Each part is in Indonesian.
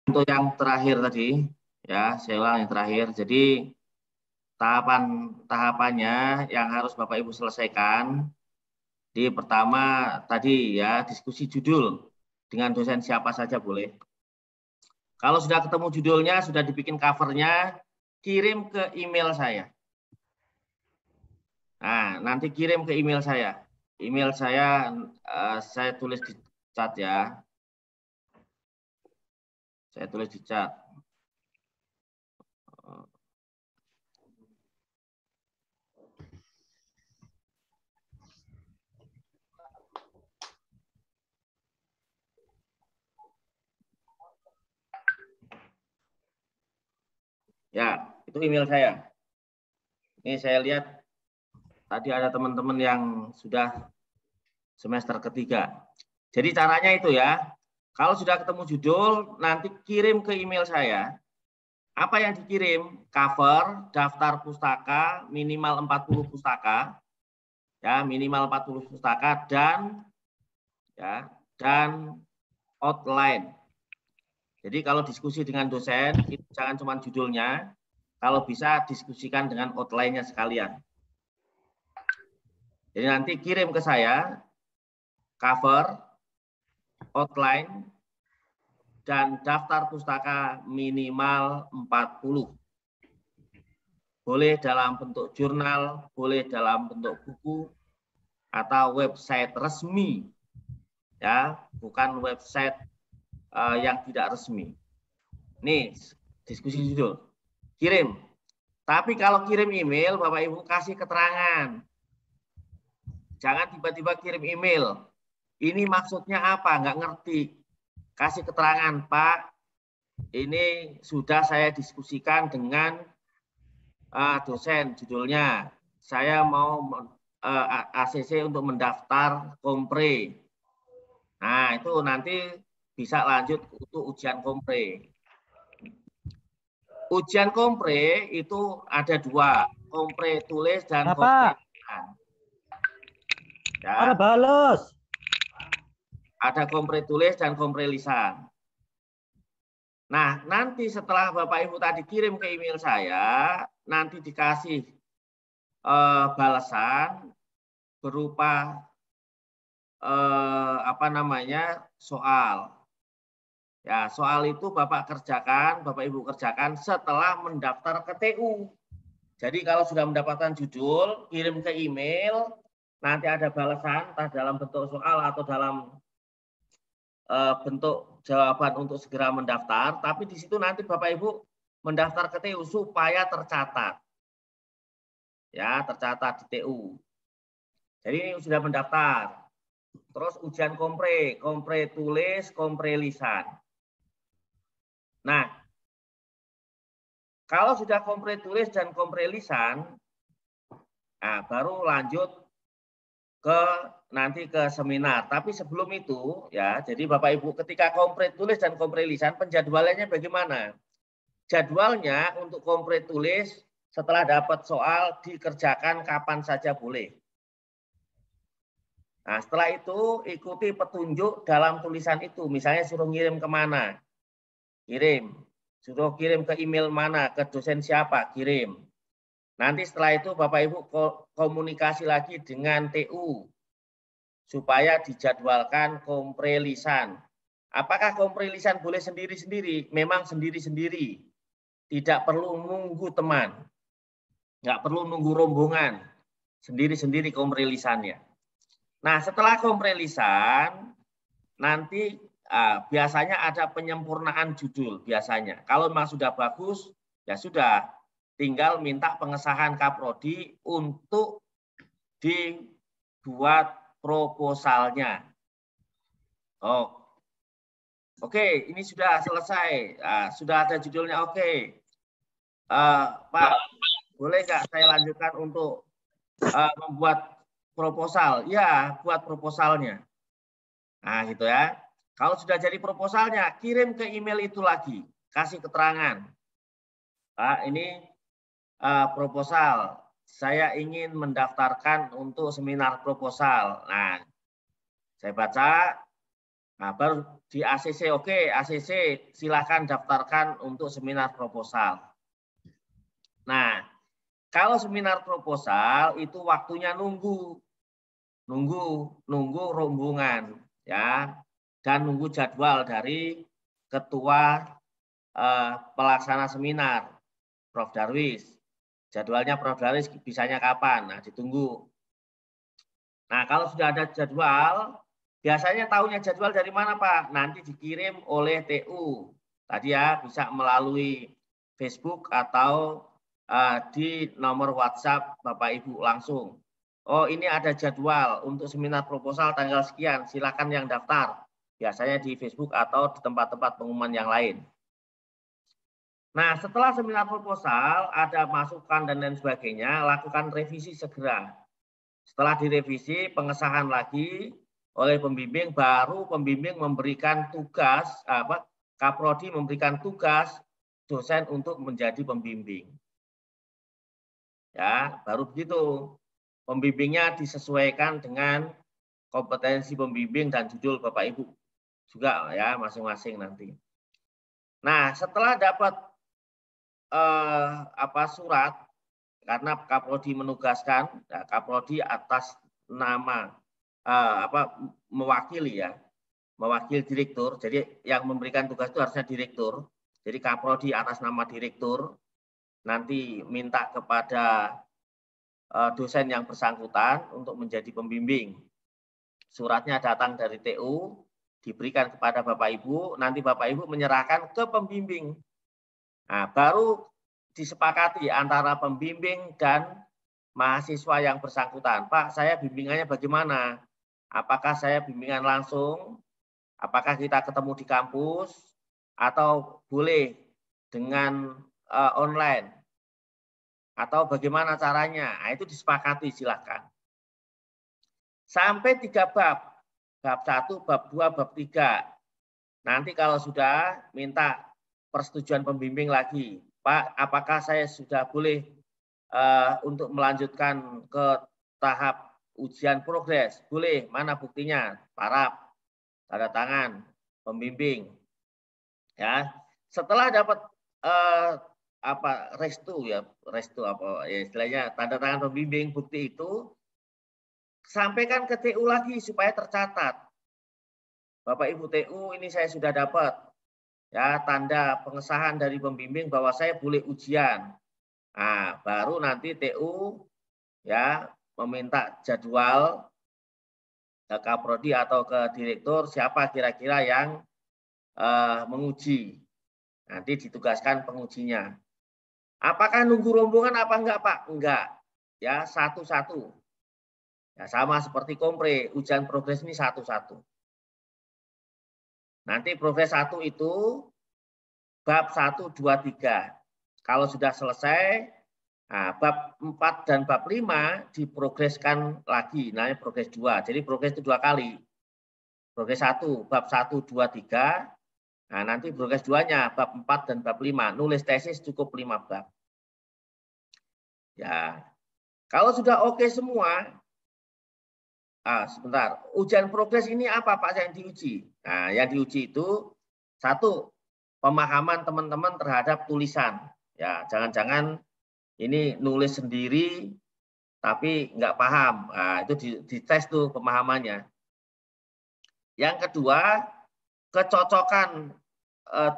untuk yang terakhir tadi, ya, saya ulang yang terakhir. Jadi tahapannya yang harus Bapak Ibu selesaikan. Di pertama tadi ya, diskusi judul dengan dosen siapa saja boleh. Kalau sudah ketemu judulnya, sudah dibikin covernya, kirim ke email saya. Nah, nanti kirim ke email saya. Email saya tulis di chat ya. Saya tulis di chat. Ya, itu email saya. Ini saya lihat tadi ada teman-teman yang sudah semester ketiga. Jadi caranya itu ya, kalau sudah ketemu judul, nanti kirim ke email saya. Apa yang dikirim? Cover, daftar pustaka, minimal 40 pustaka, ya minimal 40 pustaka dan outline. Jadi kalau diskusi dengan dosen, itu jangan cuma judulnya, kalau bisa diskusikan dengan outline-nya sekalian. Jadi nanti kirim ke saya, cover, outline, dan daftar pustaka minimal 40. Boleh dalam bentuk jurnal, boleh dalam bentuk buku, atau website resmi. Ya, bukan website yang tidak resmi. Nih, diskusi judul. Kirim. Tapi kalau kirim email, Bapak Ibu kasih keterangan. Jangan tiba-tiba kirim email. Ini maksudnya apa? Nggak ngerti. Kasih keterangan, Pak. Ini sudah saya diskusikan dengan dosen. Judulnya, saya mau ACC untuk mendaftar kompre. Nah, itu nanti bisa lanjut untuk ujian kompre. Ujian kompre itu ada dua, kompre tulis dan kompre lisan. Ya. Ada balas. Ada kompre tulis dan kompre lisan. Nah, nanti setelah Bapak Ibu tadi kirim ke email saya, nanti dikasih balasan berupa soal. Ya, soal itu Bapak Ibu kerjakan setelah mendaftar ke TU. Jadi kalau sudah mendapatkan judul, kirim ke email, nanti ada balasan, entah dalam bentuk soal atau dalam bentuk jawaban untuk segera mendaftar. Tapi di situ nanti Bapak Ibu mendaftar ke TU supaya tercatat. Ya, tercatat di TU. Jadi ini sudah mendaftar. Terus ujian kompre tulis, kompre lisan. Nah, kalau sudah kompre tulis dan kompre lisan, nah baru lanjut nanti ke seminar. Tapi sebelum itu ya, jadi Bapak Ibu ketika kompre tulis dan kompre lisan penjadwalannya bagaimana? Jadwalnya untuk kompre tulis setelah dapat soal dikerjakan kapan saja boleh. Nah, setelah itu ikuti petunjuk dalam tulisan itu. Misalnya suruh ngirim kemana? Kirim. Suruh kirim ke email mana? Ke dosen siapa? Kirim. Nanti setelah itu Bapak Ibu komunikasi lagi dengan TU. Supaya dijadwalkan kompre lisan. Apakah kompre lisan boleh sendiri-sendiri? Memang sendiri-sendiri. Tidak perlu nunggu teman. Nggak perlu nunggu rombongan. Sendiri-sendiri kompre lisannya. Nah, setelah kompre lisan, nanti biasanya ada penyempurnaan judul biasanya. Kalau memang sudah bagus, ya sudah. Tinggal minta pengesahan Kaprodi untuk dibuat proposalnya. Oh, oke, ini sudah selesai. Sudah ada judulnya. Oke, Pak, boleh nggak saya lanjutkan untuk membuat proposal? Ya, buat proposalnya. Nah, gitu ya. Kalau sudah jadi proposalnya, kirim ke email itu lagi. Kasih keterangan. Pak, ini proposal. Saya ingin mendaftarkan untuk seminar proposal. Nah, saya baca. Nah, baru di ACC, oke, ACC silakan daftarkan untuk seminar proposal. Nah, kalau seminar proposal itu waktunya nunggu rombongan ya, dan nunggu jadwal dari ketua pelaksana seminar, Prof. Darwis. Jadwalnya Prof. Darwis bisanya kapan? Nah, ditunggu. Nah, kalau sudah ada jadwal, biasanya tahunya jadwal dari mana, Pak? Nanti dikirim oleh TU. Tadi ya, bisa melalui Facebook atau di nomor WhatsApp Bapak Ibu langsung. Oh, ini ada jadwal untuk seminar proposal tanggal sekian, silakan yang daftar. Biasanya di Facebook atau di tempat-tempat pengumuman yang lain. Nah, setelah seminar proposal, ada masukan dan lain sebagainya, lakukan revisi segera. Setelah direvisi, pengesahan lagi oleh pembimbing, baru pembimbing memberikan tugas, Kaprodi memberikan tugas dosen untuk menjadi pembimbing. Ya, baru begitu. Pembimbingnya disesuaikan dengan kompetensi pembimbing dan judul Bapak Ibu juga ya masing-masing nanti. Nah, setelah dapat surat karena Kaprodi menugaskan, ya, Kaprodi atas nama mewakili direktur. Jadi yang memberikan tugas itu harusnya direktur. Jadi Kaprodi atas nama direktur nanti minta kepada dosen yang bersangkutan untuk menjadi pembimbing. Suratnya datang dari TU, diberikan kepada Bapak Ibu, nanti Bapak Ibu menyerahkan ke pembimbing. Nah, baru disepakati antara pembimbing dan mahasiswa yang bersangkutan. Pak, saya bimbingannya bagaimana? Apakah saya bimbingan langsung? Apakah kita ketemu di kampus? Atau boleh dengan online? Atau bagaimana caranya? Nah, itu disepakati, silakan. Sampai 3 bab. Bab 1, bab 2, bab 3. Nanti kalau sudah minta persetujuan pembimbing lagi. Pak, apakah saya sudah boleh untuk melanjutkan ke tahap ujian progres? Boleh, mana buktinya? Paraf, tanda tangan, pembimbing. Ya, setelah dapat restu ya istilahnya tanda tangan pembimbing, bukti itu sampaikan ke TU lagi supaya tercatat. Bapak Ibu TU, ini saya sudah dapat ya tanda pengesahan dari pembimbing bahwa saya boleh ujian. Nah, baru nanti TU ya meminta jadwal ke Kaprodi atau ke direktur siapa kira-kira yang menguji. Nanti ditugaskan pengujinya. Apakah nunggu rombongan apa enggak, Pak? Enggak. Ya, satu-satu. Ya, sama seperti kompre, ujian progres ini satu-satu. Nanti progres 1 itu bab 1, 2, 3. Kalau sudah selesai, nah, bab 4 dan bab 5 diprogreskan lagi, namanya progres 2. Jadi progres itu 2 kali. Progres 1, bab 1, 2, 3. Nah, nanti progres 2-nya bab 4 dan bab 5. Nulis tesis cukup 5 bab. Ya. Kalau sudah oke semua, sebentar. Ujian progres ini apa Pak yang diuji? Nah, yang diuji itu 1, pemahaman teman-teman terhadap tulisan. Ya, jangan-jangan ini nulis sendiri tapi nggak paham. Nah, itu dites tuh pemahamannya. Yang kedua, kecocokan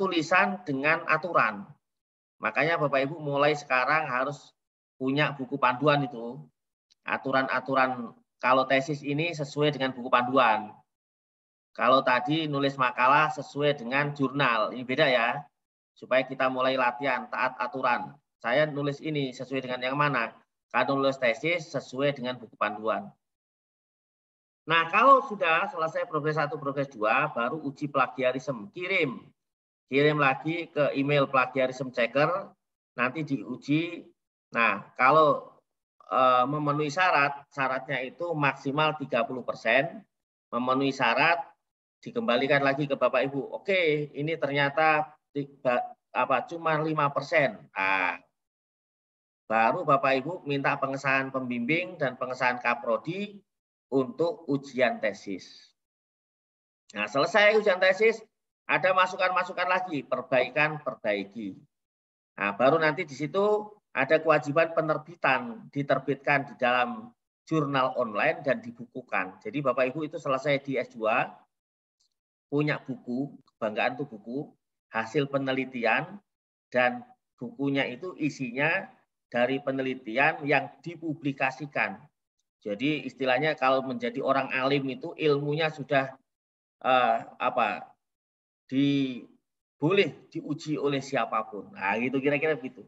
tulisan dengan aturan. Makanya Bapak Ibu mulai sekarang harus punya buku panduan itu. Aturan-aturan kalau tesis ini sesuai dengan buku panduan. Kalau tadi nulis makalah sesuai dengan jurnal. Ini beda ya. Supaya kita mulai latihan taat aturan. Saya nulis ini sesuai dengan yang mana? Kalau nulis tesis sesuai dengan buku panduan. Nah, kalau sudah selesai progres 1, progres 2, baru uji plagiarisme. Kirim lagi ke email plagiarism checker, nanti diuji. Nah, kalau memenuhi syaratnya itu maksimal 30%, memenuhi syarat, dikembalikan lagi ke Bapak Ibu. Oke, ini ternyata cuma 5%. Nah, baru Bapak Ibu minta pengesahan pembimbing dan pengesahan Kaprodi untuk ujian tesis. Nah, selesai ujian tesis, ada masukan-masukan lagi, perbaikan, perbaiki. Nah, baru nanti di situ ada kewajiban penerbitan, diterbitkan di dalam jurnal online dan dibukukan. Jadi Bapak Ibu itu selesai di S2, punya buku, kebanggaan itu buku, hasil penelitian, dan bukunya itu isinya dari penelitian yang dipublikasikan. Jadi istilahnya kalau menjadi orang alim itu ilmunya sudah boleh diuji oleh siapapun. Nah, gitu kira-kira begitu.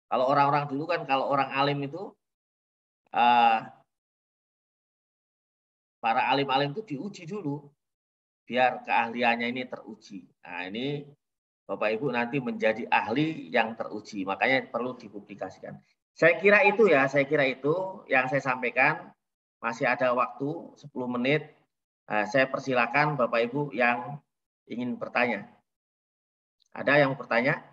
Kalau orang-orang dulu kan kalau orang alim itu para alim-alim itu diuji dulu biar keahliannya ini teruji. Nah, ini Bapak Ibu nanti menjadi ahli yang teruji, makanya perlu dipublikasikan. Saya kira itu ya, saya kira itu yang saya sampaikan. Masih ada waktu 10 menit. Saya persilakan Bapak Ibu yang ingin bertanya. Ada yang bertanya?